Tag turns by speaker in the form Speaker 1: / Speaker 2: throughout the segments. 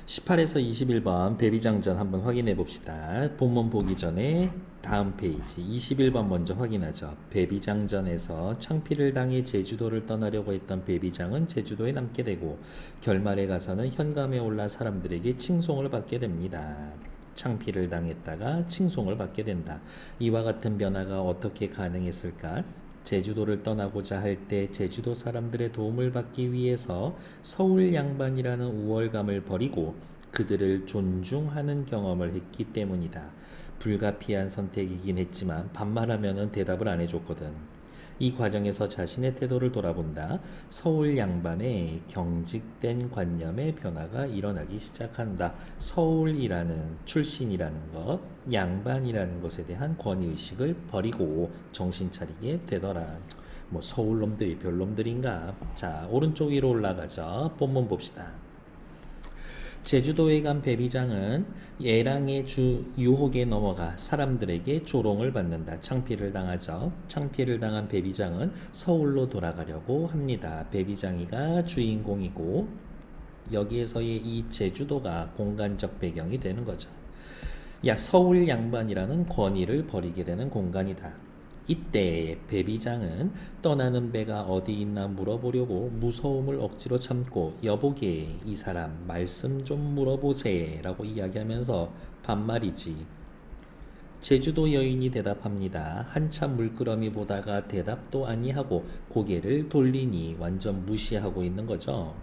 Speaker 1: 18에서 21번 배비장전 한번 확인해 봅시다. 본문 보기 전에 다음 페이지 21번 먼저 확인하죠. 배비장전에서 창피를 당해 제주도를 떠나려고 했던 배비장은 제주도에 남게 되고 결말에 가서는 현감에 올라 사람들에게 칭송을 받게 됩니다. 창피를 당했다가 칭송을 받게 된다. 이와 같은 변화가 어떻게 가능했을까? 제주도를 떠나고자 할 때 제주도 사람들의 도움을 받기 위해서 서울 양반이라는 우월감을 버리고 그들을 존중하는 경험을 했기 때문이다. 불가피한 선택이긴 했지만 반말하면은 대답을 안 해줬거든. 이 과정에서 자신의 태도를 돌아본다. 서울 양반의 경직된 관념의 변화가 일어나기 시작한다. 서울이라는 출신이라는 것, 양반이라는 것에 대한 권위의식을 버리고 정신 차리게 되더라. 뭐 서울놈들이 별놈들인가? 자, 오른쪽 위로 올라가죠. 본문 봅시다. 제주도에 간 배비장은 예랑의 유혹에 넘어가 사람들에게 조롱을 받는다. 창피를 당하죠. 창피를 당한 배비장은 서울로 돌아가려고 합니다. 배비장이가 주인공이고 여기에서의 이 제주도가 공간적 배경이 되는 거죠. 서울 양반이라는 권위를 버리게 되는 공간이다. 이때 배비장은 떠나는 배가 어디 있나 물어보려고 무서움을 억지로 참고 여보게 이 사람 말씀 좀 물어보세 라고 이야기하면서 반말이지. 제주도 여인이 대답합니다. 한참 물끄러미 보다가 대답도 아니하고 고개를 돌리니 완전 무시하고 있는 거죠.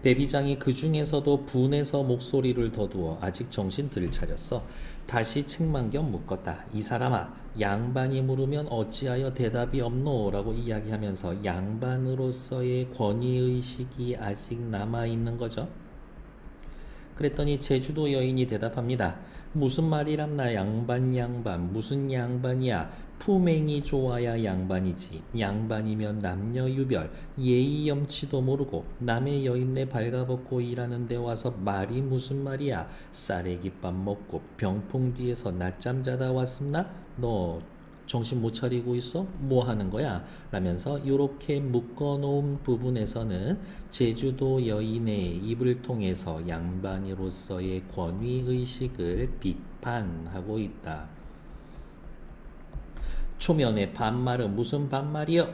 Speaker 1: 배비장이 그 중에서도 분해서 목소리를 더두어 아직 정신 들 차렸어. 다시 책망겸 묻었다. 이 사람아, 양반이 물으면 어찌하여 대답이 없노? 라고 이야기하면서 양반으로서의 권위의식이 아직 남아있는 거죠. 그랬더니 제주도 여인이 대답합니다. 무슨 말이랍나 양반 무슨 양반이야. 품행이 좋아야 양반이지. 양반이면 남녀유별 예의 염치도 모르고 남의 여인네 발가벗고 일하는 데 와서 말이 무슨 말이야. 쌀에기밥 먹고 병풍 뒤에서 낮잠 자다 왔습나? 너 정신 못 차리고 있어? 뭐 하는 거야? 라면서 이렇게 묶어놓은 부분에서는 제주도 여인의 입을 통해서 양반으로서의 권위의식을 비판하고 있다. 초면에 반말은 무슨 반말이여?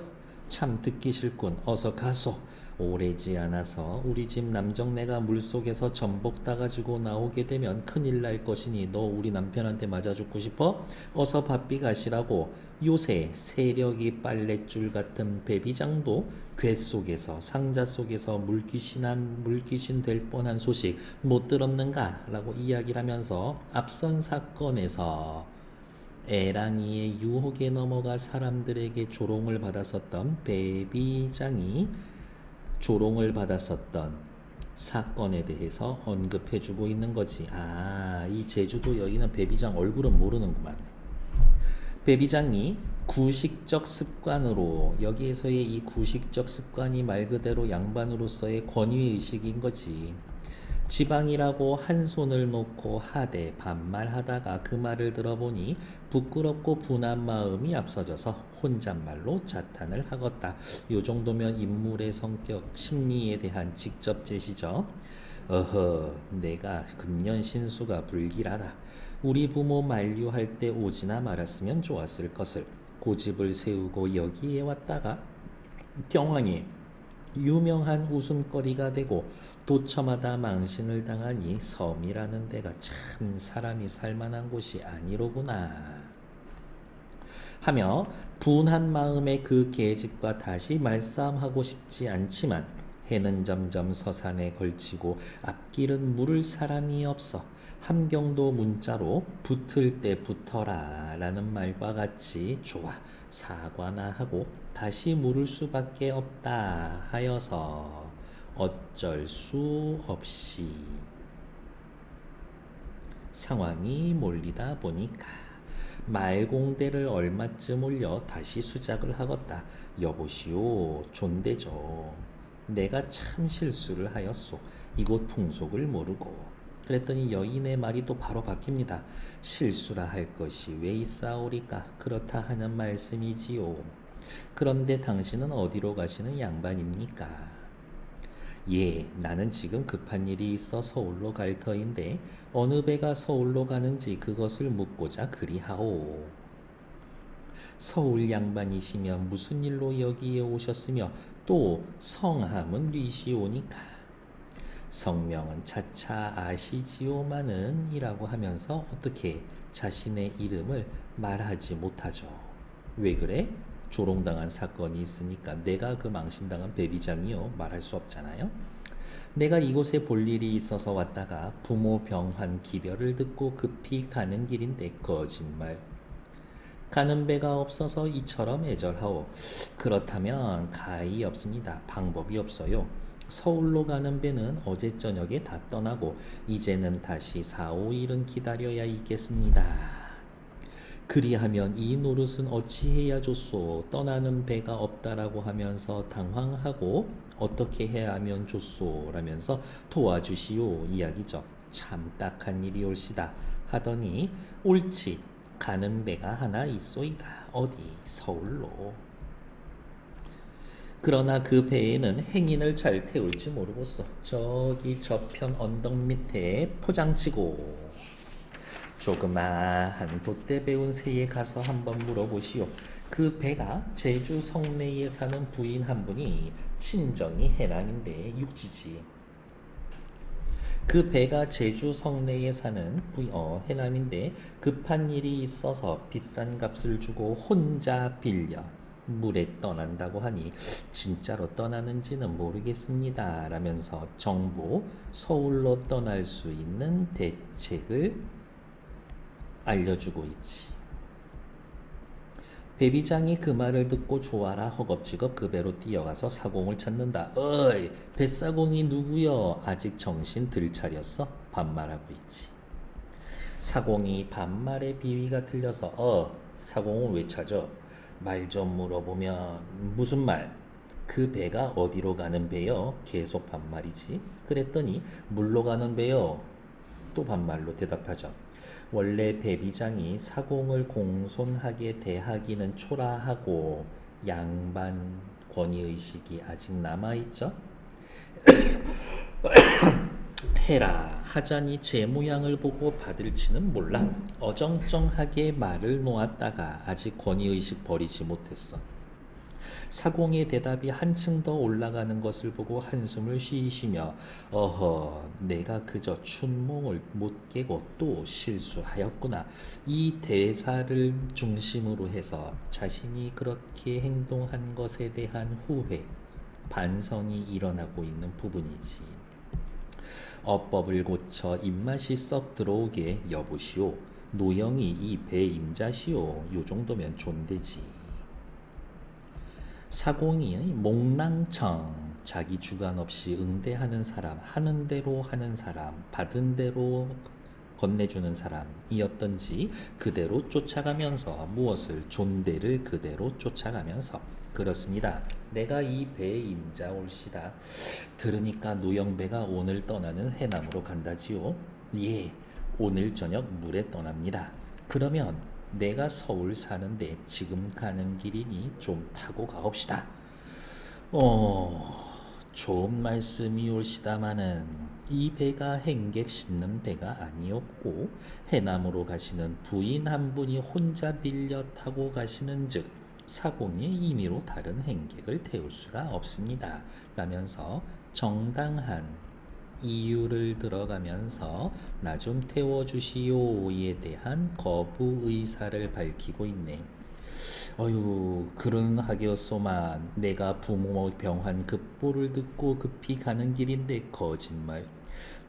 Speaker 1: 참 듣기 싫군. 어서 가소. 오래지 않아서 우리 집 남정네가 물속에서 전복 따가지고 나오게 되면 큰일 날 것이니 너 우리 남편한테 맞아 죽고 싶어? 어서 바삐 가시라고. 요새 세력이 빨랫줄 같은 배비장도 괴 속에서 상자 속에서 물귀신 될 뻔한 소식 못 들었는가? 라고 이야기를 하면서 앞선 사건에서 애랑이의 유혹에 넘어가 사람들에게 조롱을 받았었던 배비장이 조롱을 받았었던 사건에 대해서 언급해주고 있는 거지. 이 제주도 여인은 배비장 얼굴은 모르는구만. 배비장이 구식적 습관으로, 여기에서의 이 구식적 습관이 말 그대로 양반으로서의 권위의식인 거지. 지방이라고 한 손을 놓고 하되 반말하다가 그 말을 들어보니 부끄럽고 분한 마음이 앞서져서 혼잣말로 자탄을 하겄다. 요 정도면 인물의 성격, 심리에 대한 직접 제시죠. 내가 금년 신수가 불길하다. 우리 부모 만류할 때 오지나 말았으면 좋았을 것을. 고집을 세우고 여기에 왔다가 경황이 유명한 웃음거리가 되고 도처마다 망신을 당하니 섬이라는 데가 참 사람이 살만한 곳이 아니로구나 하며 분한 마음에 그 계집과 다시 말싸움하고 싶지 않지만 해는 점점 서산에 걸치고 앞길은 물을 사람이 없어 함경도 문자로 붙을 때 붙어라 라는 말과 같이 좋아 사과나 하고 다시 물을 수밖에 없다 하여서 어쩔 수 없이 상황이 몰리다 보니까 말공대를 얼마쯤 올려 다시 수작을 하겄다. 여보시오 존대죠. 내가 참 실수를 하였소. 이곳 풍속을 모르고. 그랬더니 여인의 말이 또 바로 바뀝니다. 실수라 할 것이 왜 있사오리까? 그렇다 하는 말씀이지요. 그런데 당신은 어디로 가시는 양반입니까? 예, 나는 지금 급한 일이 있어 서울로 갈 터인데 어느 배가 서울로 가는지 그것을 묻고자 그리하오. 서울 양반이시면 무슨 일로 여기에 오셨으며 또 성함은 뉘시오니까. 성명은 차차 아시지요마는 이라고 하면서 어떻게 자신의 이름을 말하지 못하죠. 왜 그래? 조롱당한 사건이 있으니까 내가 그 망신당한 배비장이요 말할 수 없잖아요. 내가 이곳에 볼 일이 있어서 왔다가 부모 병환 기별을 듣고 급히 가는 길인데 거짓말. 가는 배가 없어서 이처럼 애절하오. 그렇다면 가히 없습니다. 방법이 없어요. 서울로 가는 배는 어제 저녁에 다 떠나고 이제는 다시 4, 5일은 기다려야 있겠습니다. 그리하면 이 노릇은 어찌해야 좋소? 떠나는 배가 없다라고 하면서 당황하고 어떻게 해야 하면 좋소? 라면서 도와주시오 이야기죠. 참 딱한 일이 올시다 하더니 옳지 가는 배가 하나 있소이다. 어디 서울로. 그러나 그 배에는 행인을 잘 태울지 모르겠어. 저기 저편 언덕 밑에 포장치고 조그마한 돛대 배운 새에 가서 한번 물어보시오. 그 배가 제주 성내에 사는 부인 한 분이 친정이 해남인데 육지지. 그 배가 제주 성내에 사는 해남인데 급한 일이 있어서 비싼 값을 주고 혼자 빌려 물에 떠난다고 하니 진짜로 떠나는지는 모르겠습니다. 라면서 정보 서울로 떠날 수 있는 대책을 알려주고 있지. 배비장이 그 말을 듣고 좋아라 허겁지겁 그 배로 뛰어가서 사공을 찾는다. 어이, 뱃사공이 누구여? 아직 정신 들 차렸어? 반말하고 있지. 사공이 반말의 비위가 틀려서 사공을 왜 찾아? 말 좀 물어보면 무슨 말? 그 배가 어디로 가는 배요? 계속 반말이지. 그랬더니 물로 가는 배요. 또 반말로 대답하죠. 원래 배비장이 사공을 공손하게 대하기는 초라하고 양반 권위의식이 아직 남아있죠. 해라 하자니 제 모양을 보고 받을지는 몰라. 어정쩡하게 말을 놓았다가 아직 권위의식 버리지 못했어. 사공의 대답이 한층 더 올라가는 것을 보고 한숨을 쉬시며 어허 내가 그저 춘몽을 못 깨고 또 실수하였구나. 이 대사를 중심으로 해서 자신이 그렇게 행동한 것에 대한 후회, 반성이 일어나고 있는 부분이지. 어법을 고쳐 입맛이 썩 들어오게 여보시오. 노영이 이 배 임자시오. 요 정도면 존대지. 사공이 몽랑청 자기 주관 없이 응대하는 사람, 하는 대로 하는 사람, 받은 대로 건네주는 사람이었던지 그대로 쫓아가면서 무엇을 존대를 그대로 쫓아가면서 그렇습니다. 내가 이 배에 임자올시다. 들으니까 노영배가 오늘 떠나는 해남으로 간다지요. 예, 오늘 저녁 물에 떠납니다. 그러면 내가 서울 사는데 지금 가는 길이니 좀 타고 가옵시다. 좋은 말씀이올시다마는 이 배가 행객 싣는 배가 아니었고 해남으로 가시는 부인 한 분이 혼자 빌려 타고 가시는즉 사공의 임의로 다른 행객을 태울 수가 없습니다. 라면서 정당한 이유를 들어가면서 나 좀 태워주시오에 대한 거부 의사를 밝히고 있네. 어휴 그런하게였소만 내가 부모 병환 급보를 듣고 급히 가는 길인데 거짓말.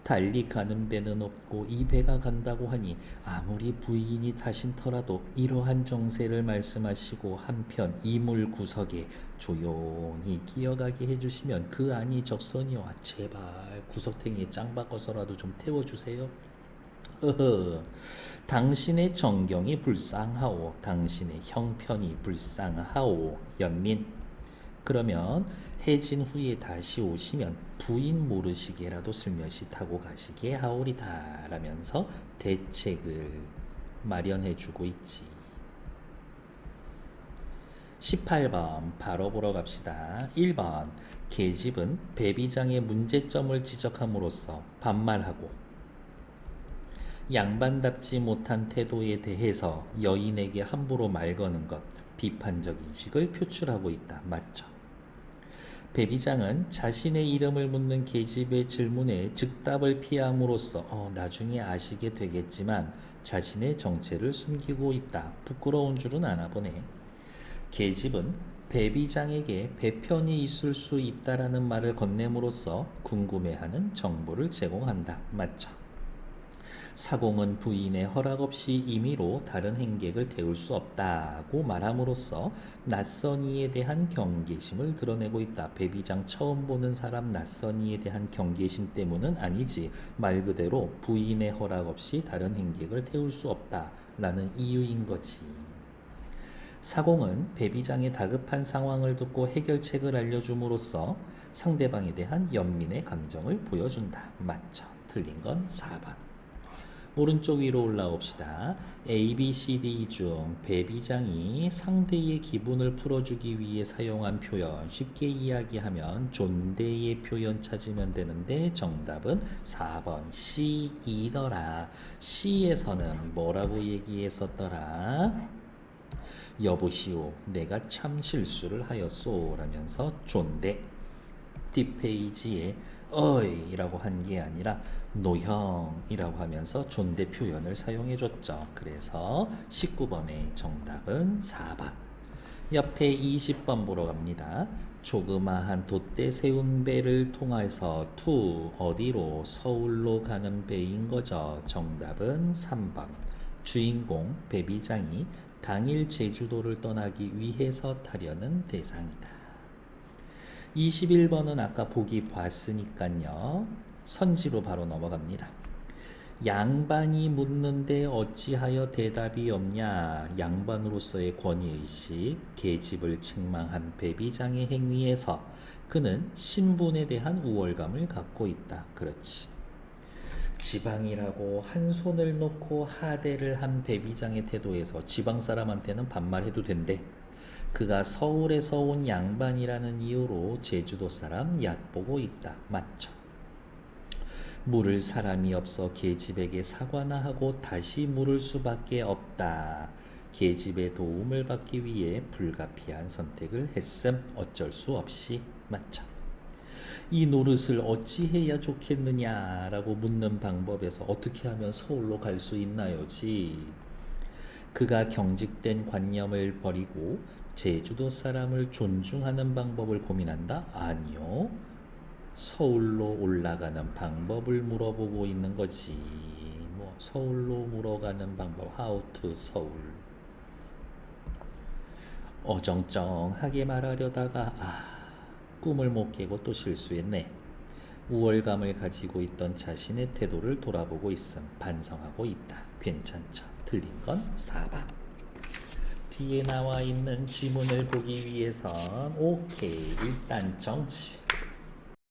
Speaker 1: 달리 가는 배는 없고 이 배가 간다고 하니 아무리 부인이 타신 터라도 이러한 정세를 말씀하시고 한편 이물 구석에 조용히 기어가게 해주시면 그 안이 적선이와 제발 구석탱이에 짱 박아서라도 좀 태워주세요. 당신의 정경이 불쌍하오. 당신의 형편이 불쌍하오. 연민. 그러면 해진 후에 다시 오시면 부인 모르시게라도 슬며시 타고 가시게 하오리다. 라면서 대책을 마련해 주고 있지. 18번 바로 보러 갑시다. 1번 계집은 배비장의 문제점을 지적함으로써 반말하고 양반답지 못한 태도에 대해서 여인에게 함부로 말 거는 것, 비판적 인식을 표출하고 있다. 맞죠? 배비장은 자신의 이름을 묻는 계집의 질문에 즉답을 피함으로써 나중에 아시게 되겠지만 자신의 정체를 숨기고 있다. 부끄러운 줄은 아나 보네. 계집은 배비장에게 배편이 있을 수 있다라는 말을 건넴으로써 궁금해하는 정보를 제공한다. 맞죠? 사공은 부인의 허락 없이 임의로 다른 행객을 태울 수 없다고 말함으로써 낯선 이에 대한 경계심을 드러내고 있다. 배비장 처음 보는 사람 낯선 이에 대한 경계심 때문은 아니지. 말 그대로 부인의 허락 없이 다른 행객을 태울 수 없다라는 이유인 거지. 사공은 배비장의 다급한 상황을 듣고 해결책을 알려줌으로써 상대방에 대한 연민의 감정을 보여준다. 맞죠? 틀린 건 4번. 오른쪽 위로 올라옵시다. A, B, C, D 중 배비장이 상대의 기분을 풀어주기 위해 사용한 표현 쉽게 이야기하면 존대의 표현 찾으면 되는데 정답은 4번 C이더라. C에서는 뭐라고 얘기했었더라? 여보시오, 내가 참 실수를 하였소 라면서 존대. 뒷페이지에 어이 라고 한 게 아니라 노형이라고 하면서 존대 표현을 사용해 줬죠. 그래서 19번의 정답은 4번. 옆에 20번 보러 갑니다. 조그마한 돛대 세운 배를 통해서 어디로? 서울로 가는 배인 거죠. 정답은 3번. 주인공 배비장이 당일 제주도를 떠나기 위해서 타려는 대상이다. 21번은 아까 보기 봤으니까요. 선지로 바로 넘어갑니다. 양반이 묻는데 어찌하여 대답이 없냐. 양반으로서의 권위의식, 계집을 책망한 배비장의 행위에서 그는 신분에 대한 우월감을 갖고 있다. 그렇지. 지방이라고 한 손을 놓고 하대를 한 배비장의 태도에서 지방 사람한테는 반말해도 된대. 그가 서울에서 온 양반이라는 이유로 제주도 사람 얕보고 있다. 맞죠? 물을 사람이 없어 계집에게 사과나 하고 다시 물을 수밖에 없다. 계집의 도움을 받기 위해 불가피한 선택을 했음. 어쩔 수 없이. 맞죠? 이 노릇을 어찌해야 좋겠느냐라고 묻는 방법에서 어떻게 하면 서울로 갈 수 있나요지. 그가 경직된 관념을 버리고 제주도 사람을 존중하는 방법을 고민한다? 아니요. 서울로 올라가는 방법을 물어보고 있는 거지. 서울로 물어가는 방법. How to 서울. 어정쩡하게 말하려다가 꿈을 못 깨고 또 실수했네. 우월감을 가지고 있던 자신의 태도를 돌아보고 있음. 반성하고 있다. 괜찮죠? 틀린 건 4번. 뒤에 나와 있는 지문을 보기 위해선 오케이. 일단 정치.